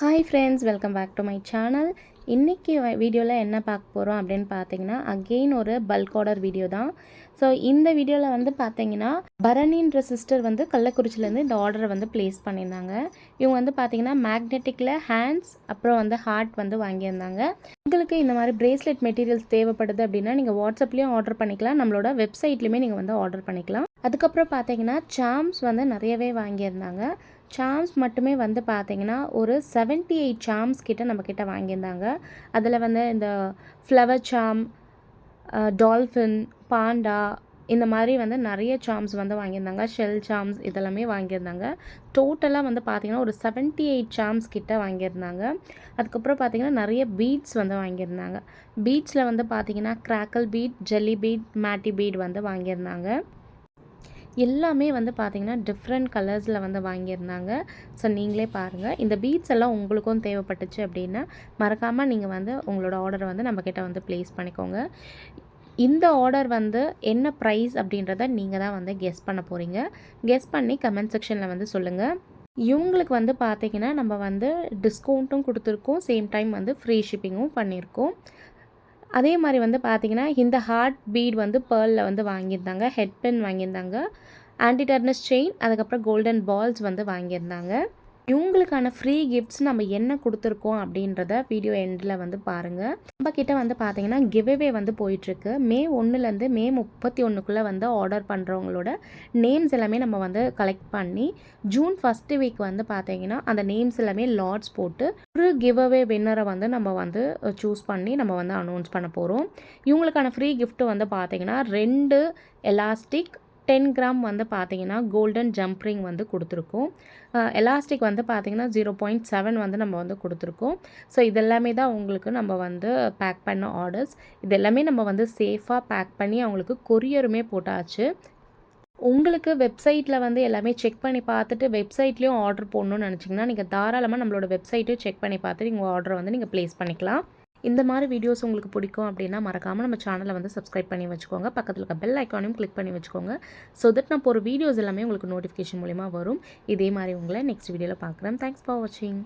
Hi friends, welcome back to my channel. இன்றைக்கி வீடியோவில் என்ன பார்க்க போகிறோம் அப்படின்னு பார்த்தீங்கன்னா, அகெயின் ஒரு பல்க் ஆர்டர் வீடியோ தான். ஸோ இந்த வீடியோவில் வந்து பார்த்தீங்கன்னா, பரணின்ற சிஸ்டர் வந்து கள்ளக்குறிச்சிலேருந்து இந்த ஆர்டரை வந்து ப்ளேஸ் பண்ணியிருந்தாங்க. இவங்க வந்து பார்த்தீங்கன்னா மேக்னெட்டிக்கில் ஹேண்ட்ஸ் அப்புறம் வந்து ஹார்ட் வந்து வாங்கியிருந்தாங்க. உங்களுக்கு இந்த மாதிரி பிரேஸ்லெட் மெட்டீரியல்ஸ் தேவைப்படுது அப்படின்னா நீங்கள் வாட்ஸ்அப்லேயும் ஆர்டர் பண்ணிக்கலாம், நம்மளோட வெப்சைட்லேயுமே நீங்கள் வந்து ஆர்டர் பண்ணிக்கலாம். அதுக்கப்புறம் பார்த்தீங்கன்னா சாம்ஸ் வந்து நிறையவே வாங்கியிருந்தாங்க. சாம்ஸ் மட்டுமே வந்து பார்த்திங்கன்னா ஒரு 78 சாம்ஸ் கிட்ட நம்மக்கிட்ட வாங்கியிருந்தாங்க. அதில் வந்து இந்த ஃப்ளவர் சாம், டால்ஃபின், பாண்டா இந்த மாதிரி வந்து நிறைய சாம்ஸ் வந்து வாங்கியிருந்தாங்க. ஷெல் சாம்ஸ் இதெல்லாமே வாங்கியிருந்தாங்க. டோட்டலாக வந்து பார்த்திங்கன்னா ஒரு 78 சாம்ஸ் கிட்ட வாங்கியிருந்தாங்க. அதுக்கப்புறம் பார்த்திங்கன்னா நிறைய பீட்ஸ் வந்து வாங்கியிருந்தாங்க. பீட்ஸில் வந்து பார்த்திங்கன்னா crackle bead, jelly bead, matte bead வந்து வாங்கியிருந்தாங்க. எல்லாமே வந்து பார்த்திங்கன்னா டிஃப்ரெண்ட் கலர்ஸில் வந்து வாங்கியிருந்தாங்க. ஸோ நீங்களே பாருங்கள். இந்த பீட்ஸ் எல்லாம் உங்களுக்கும் தேவைப்பட்டுச்சு அப்படின்னா மறக்காமல் நீங்கள் வந்து உங்களோட ஆர்டரை வந்து நம்மக்கிட்ட வந்து ப்ளேஸ் பண்ணிக்கோங்க. இந்த ஆர்டர் வந்து என்ன ப்ரைஸ் அப்படின்றத நீங்கள் தான் வந்து கெஸ் பண்ண போகிறீங்க. கெஸ் பண்ணி கமெண்ட் செக்ஷனில் வந்து சொல்லுங்கள். இவங்களுக்கு வந்து பார்த்திங்கன்னா நம்ம வந்து டிஸ்கவுண்ட்டும் கொடுத்துருக்கோம், சேம் டைம் வந்து ஃப்ரீ ஷிப்பிங்கும் பண்ணியிருக்கோம். அதே மாதிரி வந்து பார்த்திங்கன்னா இந்த ஹார்ட் பீட் வந்து பேர்லில் வந்து வாங்கியிருந்தாங்க, ஹெட் பென் வாங்கியிருந்தாங்க, ஆன்டி டர்னஸ் செயின், அதுக்கப்புறம் கோல்டன் பால்ஸ் வந்து வாங்கியிருந்தாங்க. இவங்களுக்கான ஃப்ரீ கிஃப்ட்ஸ் நம்ம என்ன கொடுத்துருக்கோம் அப்படின்றத வீடியோ எண்டில் வந்து பாருங்கள். நம்ம கிட்ட வந்து பார்த்தீங்கன்னா கிவ்அவே வந்து போயிட்டுருக்கு. மே 1லேருந்து மே 31க்குள்ளே வந்து ஆர்டர் பண்ணுறவங்களோட நேம்ஸ் எல்லாமே நம்ம வந்து கலெக்ட் பண்ணி ஜூன் ஃபஸ்ட்டு வீக் வந்து பார்த்தீங்கன்னா அந்த நேம்ஸ் எல்லாமே லாட்ஸ் போட்டு ஒரு கிவ்அவே வின்னரை வந்து நம்ம வந்து சூஸ் பண்ணி நம்ம வந்து அனௌன்ஸ் பண்ண போகிறோம். இவங்களுக்கான ஃப்ரீ கிஃப்ட் வந்து பார்த்தீங்கன்னா 2 எலாஸ்டிக் 10 கிராம் வந்து பார்த்தீங்கன்னா கோல்டன் ஜம்ப் ரிங் வந்து கொடுத்துருக்கோம். எலாஸ்டிக் வந்து பார்த்தீங்கன்னா 0.7 வந்து நம்ம வந்து கொடுத்துருக்கோம். ஸோ இதெல்லாமே தான் உங்களுக்கு நம்ம வந்து பேக் பண்ண ஆர்டர்ஸ். இது எல்லாமே நம்ம வந்து சேஃபாக பேக் பண்ணி அவங்களுக்கு கொரியருமே போட்டாச்சு. உங்களுக்கு வெப்சைட்டில் வந்து எல்லாமே செக் பண்ணி பார்த்துட்டு வெப்சைட்லேயும் ஆர்டர் போடணும்னு நினச்சிங்கன்னா நீங்கள் தாராளமாக நம்மளோட வெப்சைட்டையும் செக் பண்ணி பார்த்துட்டு உங்கள் ஆர்டரை வந்து நீங்கள் ப்ளேஸ் பண்ணிக்கலாம். இந்த மாதிரி வீடியோஸ் உங்களுக்கு பிடிக்கும் அப்படின்னா மறக்காமல் நம்ம சேனலை வந்து சப்ஸ்கிரைப் பண்ணி வச்சுக்கோங்க. பக்கத்தில் இருக்க பெல் ஐக்கானையும் கிளிக் பண்ணி வச்சுக்கோங்க. ஸோ தட் நான் போகிற வீடியோஸ் எல்லாமே உங்களுக்கு நோட்டிஃபிகேஷன் மூலிமா வரும். இதே மாதிரி உங்களை நெக்ஸ்ட் வீடியோவில் பார்க்குறேன். தேங்க்ஸ் ஃபார் வாட்சிங்.